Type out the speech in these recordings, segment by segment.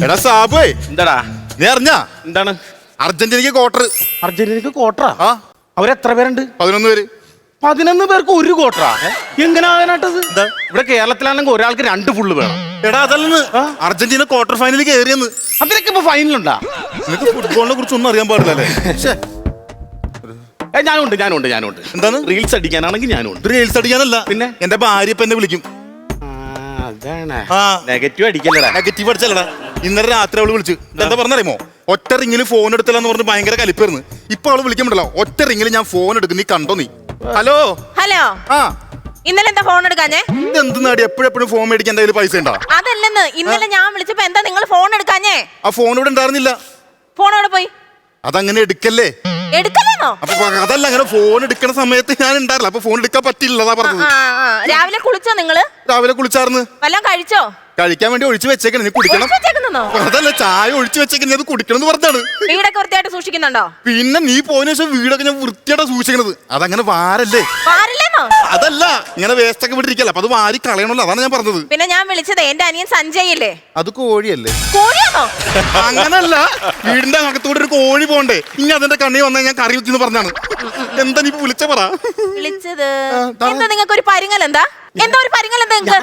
എടാ സാബേ, എന്താടാ നീ അറിഞ്ഞാ? എന്താണ്? അർജന്റീനക്ക് ക്വാർട്ടർ. അർജന്റീനക്ക് ക്വാർട്ടറാ? ആ, അവരെത്ര പേരുണ്ട്? 11 പേര്. 11 പേർക്ക് ഒരു ക്വാർട്ടറാ? എങ്ങനെ ആകാനാട്ടത്? ഇവിടെ കേരളത്തിലാണെങ്കിൽ ഒരാൾക്ക് 2 ഫുള്ള് വേണം. എടാ അതല്ലെന്ന്, അർജന്റീന ക്വാർട്ടർ ഫൈനലിൽ കയറിയെന്ന്. അതിനൊക്കെ ഇപ്പൊ ഫൈനലുണ്ടാ? നിനക്ക് ഫുട്ബോളിനെ കുറിച്ച് ഒന്നും അറിയാൻ പാടില്ലല്ലേ? ഞാനുണ്ട്. എന്താണ്? റീൽസ് അടിക്കാനാണെങ്കിൽ ഞാനുണ്ട്. റീൽസ് അടിക്കാനല്ല, പിന്നെ എന്റെ ഭാര്യ ഇപ്പൊ എന്നെ വിളിക്കും. നെഗറ്റീവ് അടിക്കല്ലടാ. നെഗറ്റീവ് അടിച്ചല്ലടാ. ഇന്നലെ രാത്രി അവള് വിളിച്ചു. എന്താ പറഞ്ഞറിയുമോ? ഒറ്റ റിങ്ങിൽ ഫോൺ എടുത്തില്ലെന്ന് പറഞ്ഞ് ഭയങ്കര കലിപ്പായിരുന്നു. ഇപ്പൊ അവള് വിളിക്കാൻ പറ്റില്ല. ഒറ്റ റിങ്ങിൽ ഞാൻ ഫോൺ എടുക്കും. നീ കണ്ടോ? നീ ഹലോ ആ ഇന്നലെ എന്താ ഫോൺ എടുക്കാഞ്ഞേ? എന്ത് നാടി എപ്പോഴും ഫോൺ മേടിക്കാൻ എന്റെ കയ്യിൽ പൈസ ഉണ്ടാ? അതല്ലെന്ന്, ഇന്നലെ ഞാൻ വിളിച്ചപ്പോ എന്താ നിങ്ങൾ ഫോൺ എടുക്കാഞ്ഞേ? ആ ഫോൺ ഇവിടെ ഉണ്ടായിരുന്നില്ല. ഫോൺ എവിടെ പോയി? അതങ്ങനെ എടുക്കല്ലേ. എടുക്കലെന്നോ? അപ്പൊ അതല്ല, അങ്ങനെ ഫോൺ എടുക്കുന്ന സമയത്ത് ഞാൻ ഉണ്ടായില്ല. അപ്പൊ ഫോൺ എടുക്കാൻ പറ്റില്ലതാ പറഞ്ഞത്. രാവിലെ കുളിച്ചോ നിങ്ങള്? രാവിലെ കുളിച്ചാർന്ന്. വല്ലതും കഴിച്ചോ? കഴിക്കാൻ വേണ്ടി ഒഴിച്ചു വെച്ചേക്കണ. നീ കുടിക്കണം. അതല്ല, ചായ ഒഴിച്ചു വെച്ചേക്കണ, അത് കുടിക്കണം എന്ന് പറഞ്ഞാണ്. വീടൊക്കെ വൃത്തിയായിട്ട് സൂക്ഷിക്കുന്നുണ്ടോ? പിന്നെ നീ പോയതിനു ശേഷം വീടൊക്കെ ഞാൻ വൃത്തിയായിട്ടാ സൂക്ഷിക്കണത്. അതങ്ങനെ വാരല്ലേ. അതല്ല, ഇങ്ങനെ വേസ്റ്റ് ഒക്കെ വിട്ടിരിക്കല്ല. അപ്പൊ അത് വാരി കളയണല്ലോ, അതാണ് ഞാൻ പറഞ്ഞത്. പിന്നെ ഞാൻ വിളിച്ചത് എന്റെ അനിയൻ സഞ്ജയ് ഇല്ലേ? അത് കോഴിയല്ലേ? കോഴിയാണോ? അങ്ങനല്ല, വീടിന്റെ അകത്തൂടെ ഒരു കോഴി പോണ്ടേ. ഇനി അതിന്റെ കണ്ണി വന്നാൽ ഞാൻ കറി വെച്ചെന്ന് പറഞ്ഞാണ്. എന്താ നീ വിളിച്ച പറ? വിളിച്ചത് എന്താ? നിങ്ങൾക്ക് ഒരു പരിങ്ങൽ എന്താ? എന്താ ഒരു പരിങ്ങൽ എന്താ?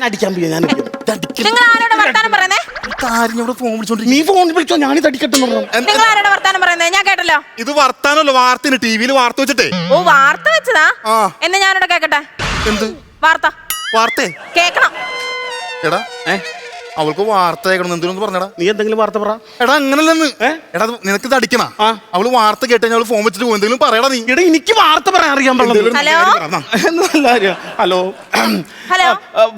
നിങ്ങൾ ആരോടെ വർത്താനം പറയുന്നേ? നീ ഫോൺ വിളിച്ചോ, ഞാനിത് അടിക്കട്ടെ. നിങ്ങൾ ആരോടെ വർത്താനം പറയുന്നേ? ഞാൻ കേട്ടല്ലോ. ഇത് വർത്താനല്ലോ, വാർത്തയാണ്. ടിവിയിൽ വാർത്ത വെച്ചിട്ടേ. ഓ, വാർത്ത വെച്ചതാ? എന്ന് ഞാനോട് കേക്കട്ടെ. എന്ത് വാർത്തേ കേക്കണം? എടാ അവൾക്ക് വാർത്ത കേൾക്കണം. എന്തിനൊന്ന് പറഞ്ഞടാ. നീ എന്തെങ്കിലും വാർത്ത പറ. എടാ അങ്ങനല്ലെന്ന്. എടാ നിനക്ക് ഇത് അടിക്കണ. അവള് വാർത്ത കേട്ട് അവള് ഫോൺ വെച്ചിട്ട് പോകും. എന്തെങ്കിലും പറയടാ നീ. എടാ എനിക്ക് വാർത്ത പറയാൻ അറിയാൻ പാടില്ല. ഹലോ,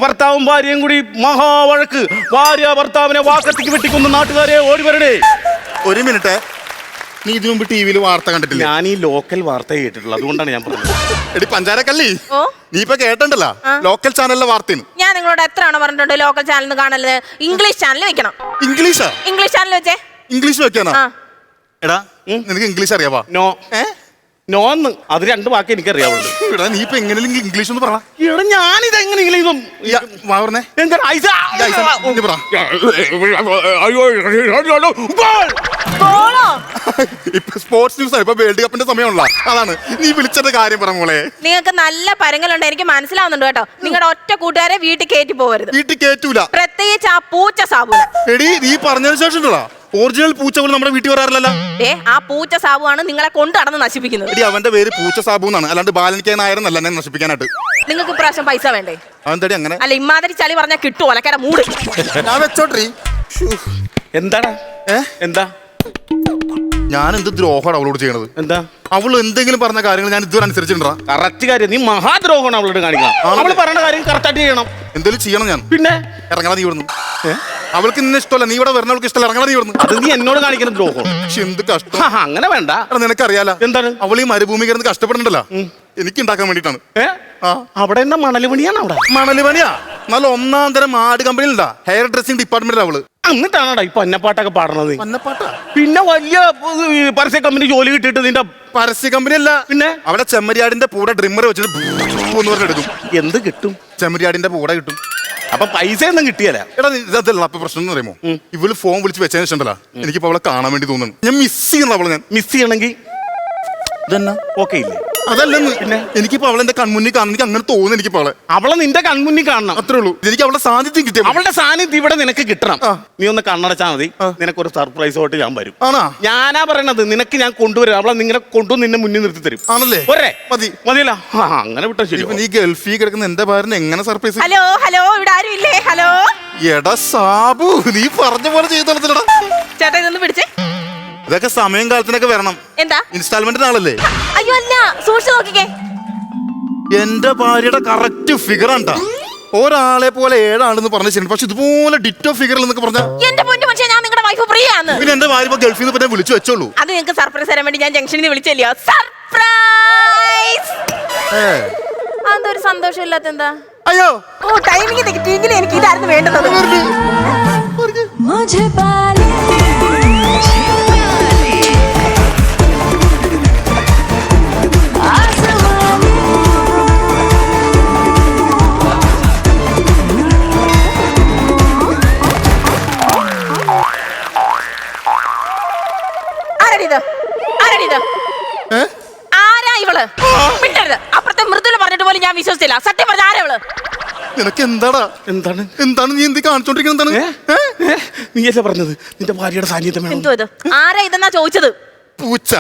ഭർത്താവും ഭാര്യയും കൂടി മഹാവഴക്ക്. ഭാര്യ ഭർത്താവിനെ വാക്കത്തേക്ക് വെട്ടിക്കൊന്ന് നാട്ടുകാരെ ഓടി വരണേ. ഒരു മിനിറ്റ്, നീ ഇതിനു മുമ്പ് ടിവിയിൽ വാർത്ത കണ്ടിട്ടില്ല? ഞാൻ ഈ ലോക്കൽ വാർത്ത കേട്ടിട്ടുള്ളൂ, അതുകൊണ്ടാണ് ഞാൻ പറഞ്ഞത്. എടി പഞ്ചാരക്കല്ലി, നീ ഇപ്പൊ കേട്ടണ്ടല്ലോ ലോക്കൽ ചാനലിലെ വാർത്തയാണ്. ഞാൻ നിങ്ങളോട് എത്ര തവണ പറഞ്ഞിട്ടുണ്ട് ലോക്കൽ ചാനൽ കാണല്? ഇംഗ്ലീഷ് ചാനൽ വെക്കണം. ഇംഗ്ലീഷ് ചാനൽ വെച്ചേ. ഇംഗ്ലീഷ് വെക്കാനാ? എടാ നിനക്ക് ഇംഗ്ലീഷ് അറിയാവാ? നോ നോന്ന്, അത് 2 വാക്ക് എനിക്കറിയാവുള്ളൂ. എടാ നീ ഇപ്പൊ എങ്ങനെയെങ്കിലും ഇംഗ്ലീഷ് ഒന്ന് പറ. എടാ ഞാനിത് എങ്ങനെയെങ്കിലും ഇപ്പൊ സ്പോർട്സ് ന്യൂസ്, ഇപ്പൊ വേൾഡ് കപ്പിന്റെ സമയമുള്ള അതാണ്. നീ വിളിച്ചത് കാര്യം പറ മോളെ. നിങ്ങൾക്ക് നല്ല പരങ്ങളുണ്ട്, എനിക്ക് മനസ്സിലാവുന്നുണ്ട് കേട്ടോ. നിങ്ങളുടെ ഒറ്റ കൂട്ടുകാരെ വീട്ടിൽ കയറ്റി പോകരുത്. വീട്ടിൽ കയറ്റൂല, പ്രത്യേകിച്ച് ആ പൂച്ച സാബുന. എടി നീ പറഞ്ഞതിന് ശേഷം ഒറിജിനൽ പൂച്ച പോലും നമ്മുടെ വീട്ടിൽ വരാറില്ലല്ലോ. ആ പൂച്ച സാബുവാണ് നിങ്ങളെ കൊണ്ട് നടന്ന് നശിപ്പിക്കുന്നത്. എടി അവന്റെ പേര് പൂച്ച സാബു എന്നാണ്, അല്ലാണ്ട് ബാലനിക്കാനായിരുന്നല്ല എന്നെ നശിപ്പിക്കാനായിട്ട്. നിങ്ങൾക്ക് ഇപ്രാവശ്യം പൈസ വേണ്ടേ? അതെന്താടി അങ്ങനെ? അല്ല, ഇമാതിരി ചളി പറഞ്ഞാൽ കിട്ടുമോ? അലക്കട മൂട്. ഞാൻ വെച്ചോട്ടെ. എന്താടാ? എന്താ? ഞാൻ എന്ത് ദ്രോഹമാണ് അവളോട് ചെയ്യണത്? എന്താ? അവൾ എന്തെങ്കിലും പറഞ്ഞ കാര്യങ്ങൾ ഞാൻ ഇതുവരെ അനുസരിച്ചിട്ടുണ്ടാ? കറക്റ്റ് കാര്യം. നീ മഹാദ്രോഹമാണ് അവളോട് കാണിക്കണം. അവള് പറയുന്ന കാര്യം കറക്റ്റായിട്ട് ചെയ്യണം. എന്തെങ്കിലും ചെയ്യണം ഞാൻ. പിന്നെ ഇറങ്ങണ നീ ഇവിടുന്ന്. അവൾക്ക് ഇന്ന ഇഷ്ടമല്ല, നീ ഇവിടെ വരണ അവൾക്ക് ഇഷ്ടമല്ല. ഇറങ്ങണ നീ ഇവിടുന്ന്. അത് നീ എന്നോട് കാണിക്കുന്ന ദ്രോഹം. എന്ത് കഷ്ടം. അങ്ങനെ വേണ്ട. നിനക്കറിയാലോ എന്താണ് അവൾ ഈ മരുഭൂമി കിടന്ന് കഷ്ടപ്പെടുന്നുണ്ടല്ലോ, എനിക്ക് ഉണ്ടാക്കാൻ വേണ്ടിട്ടാണ്. അവിടെ എന്താ മണല് പണിയാണ്? അവിടെ മണല് പണിയാ. നല്ല 1-ാം തരം ആട് കമ്പനിയിലുണ്ടാ ഹെയർ ഡ്രസ്സിംഗ് ഡിപ്പാർട്ട്മെന്റിൽ അവള്. എന്നിട്ടാണോടാ ഈ പന്നപ്പാട്ടൊക്കെ പാടണത്? പന്നപ്പാട്ടാ? പിന്നെ വലിയ പരസ്യ കമ്പനി ജോലി കിട്ടിയിട്ട് നിന്റെ പരസ്യ കമ്പനി അല്ല, പിന്നെ അവിടെ ചെമ്മരിയാടിന്റെ പൂടെ ഡ്രിമ്മർ വെച്ചിട്ട് എടുക്കും. എന്ത് കിട്ടും? ചെമ്മരിയാടിന്റെ പൂടെ കിട്ടും. അപ്പൊ പൈസ ഒന്നും കിട്ടിയല്ല. എടാ ഇതല്ല അപ്പൊ പ്രശ്നം എന്ന് പറയുമ്പോ, ഇവള് ഫോൺ വിളിച്ച് വെച്ചതിന് ശേഷം എനിക്കിപ്പോ അവളെ കാണാൻ വേണ്ടി തോന്നുന്നു. ഞാൻ മിസ് ചെയ്യുന്ന അവളെ. ഞാൻ മിസ് ചെയ്യണമെങ്കിൽ ഇതെന്നാ ഓക്കെ ഇല്ലേ? അതല്ലെന്ന്, പിന്നെ എനിക്കിപ്പോ അവളെന്റെ കൺമുന്നിൽ കാണുന്ന എനിക്ക് അങ്ങനെ തോന്നുന്നു. എനിക്കിപ്പോ അവളെ നിന്റെ കൺമുന്നിൽ കാണണം, അത്രേ ഉള്ളൂ. എനിക്ക് അവളുടെ സാന്നിധ്യം കിട്ടിയ അവളുടെ സാന്നിധ്യം ഇവിടെ നിനക്ക് കിട്ടണം. നീ ഒന്ന് കണ്ണടച്ചാൽ മതി, നിനക്കൊരു സർപ്രൈസ് ആയിട്ട് ഞാൻ വരും. ആണോ? ഞാനാ പറയണത്, നിനക്ക് ഞാൻ കൊണ്ടുവരും. അവളെ നിങ്ങളെ കൊണ്ടു നിന്നെ മുന്നിൽ നിർത്തി തരും. ആണല്ലേ? മതി മതിയല്ല. അങ്ങനെ വിട്ടാ ശരി. നീ ഗൾഫിൽ കിടക്കുന്ന എന്റെ ഭാര്യനെ എങ്ങനെ സർപ്രൈസ്? ഹലോ ഹലോ, ഇവിടെ ആരും ഇല്ലേ? ഹലോ എടാ സാബു, നീ പറഞ്ഞ പോലെ ചെയ്തോളത്തില്ലടാ. ചേട്ടാ ഇതൊന്ന് പിടിച്ചേ. ഇതൊക്കെ സമയം കാലത്തിനൊക്കെ വരണം. എന്താ ഇൻസ്റ്റാൾമെന്റിന് ആളല്ലേ? അയ്യോ അല്ല, സൂക്ഷിച്ചു നോക്കിക്കേ. എന്റെ ഭാര്യയുടെ കറക്റ്റ് ഫിഗർ ആണ്ടാ. ഒരാളെ പോലെ 7 ആളെന്ന് പറഞ്ഞ, പക്ഷെ ഇതുപോലെ ഡിറ്റോ ഫിഗറിൽ എന്നൊക്കെ പറഞ്ഞ എന്റെ പൊന്നു പക്ഷേ ഞാൻ നിങ്ങളുടെ വൈഫ് ഫ്രീ ആണ്. പിന്നെ എന്റെ ഭാര്യ ഇപ്പൊ ഗൾഫിൽ നിന്ന് വിളിച്ചു വെച്ചോളൂ. അത് നിങ്ങൾക്ക് സർപ്രൈസ് തരാൻ വേണ്ടി ഞാൻ ജംഗ്ഷനിൽ നിന്ന് വിളിച്ചല്ലോ. സർപ്രൈസ്. അതൊരു സന്തോഷം ഇല്ലാത്ത എന്താ? അയ്യോ ഓ, ടൈമിംഗ് തെറ്റിയെങ്കിൽ എനിക്ക് ഇതായിരുന്നു വേണ്ടത്. പോലും ഞാൻ വിശ്വസിച്ചില്ല. സത്യം പറഞ്ഞ ആരാ അവള്? നിനക്ക് എന്താടാ? എന്താണ് നീ എന്ത് കാണിച്ചോണ്ടിരിക്കുന്നത്? നീയല്ലേ പറഞ്ഞത് നിന്റെ ഭാര്യയുടെ സാന്നിധ്യം വേണം? എന്തോ ഇത്? ആരാ ഇതെന്നാ ചോദിച്ചത്? പൂച്ച.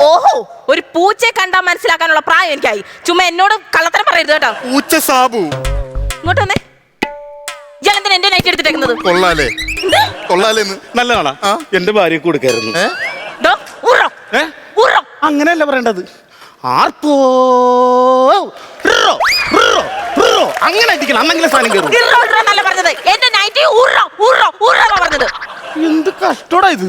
ഓഹോ, ഒരു പൂച്ചയെ കണ്ടാ മനസ്സിലാക്കാനുള്ള പ്രായം എനിക്കായി. ചുമ്മാ എന്നോട് കള്ളത്തരം പറയരുത് കേട്ടോ. പൂച്ച സാബു. ഇങ്ങോട്ട് വന്നേ. ഇയാളെന്തിനാ എന്റെ നൈറ്റ് എടുത്തിട്ടേക്കുന്നത്? കൊള്ളാലേ? കൊള്ളാലേന്ന്. നല്ലതാണോ? എന്റെ ഭാര്യയെ കൊടുക്കായിരുന്നു. ദോ, ഊറോ. ഊറോ. അങ്ങനെയല്ല പറയേണ്ടത്. ആർപ്പോ അങ്ങനെ അടിക്കണം. അന്നെങ്കിലും സാധനം കയറും. ഇറോ ഇറോ എന്നല്ല പറഞ്ഞത്. എന്റെ നൈറ്റ് ഊറോ ഊറോ ഊറോ പറഞ്ഞത്. എന്ത് കഷ്ടോടാ ഇത്.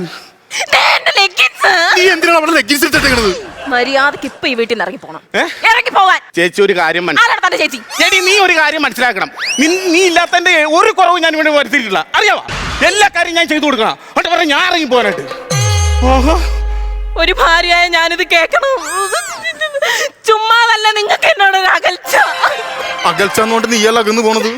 എന്റെ ലെഗിൻസ്. നീ എന്തിനാണ് അവിടെ ലെഗിൻസ് ഇട്ടിട്ടേക്കുന്നത്? മര്യാദക്ക് ഇപ്പൊ ഈ വീട്ടിൽ നിന്ന് ഇറങ്ങി പോണം. ഇറങ്ങി പോവാൻ. ചേച്ചി ഒരു കാര്യം മനസ്സിലാക്കണം. ചേച്ചി ചേച്ചി നീ ഒരു കാര്യം മനസ്സിലാക്കണം. നീ ഇല്ലാത്തന്റെ ഒരു കുറവ് ഞാൻ ഇവിടെ വരുത്തിയിട്ടില്ല. അറിയാവാ? എല്ലാ കാര്യം ഞാൻ ചെയ്തു കൊടുക്കണം. എന്നിട്ട് പറഞ്ഞ ഞാൻ ഇറങ്ങി പോകാനായിട്ട്. ഒരു ഭാര്യയായ ഞാനിത് കേൾക്കണം. ചുമ്മാതല്ല നിങ്ങൾക്ക് എന്നോട് ഒരു അകൽച്ച. അകൽച്ചെന്നോണ്ട് നീയല്ല അകന്ന് പോണത്.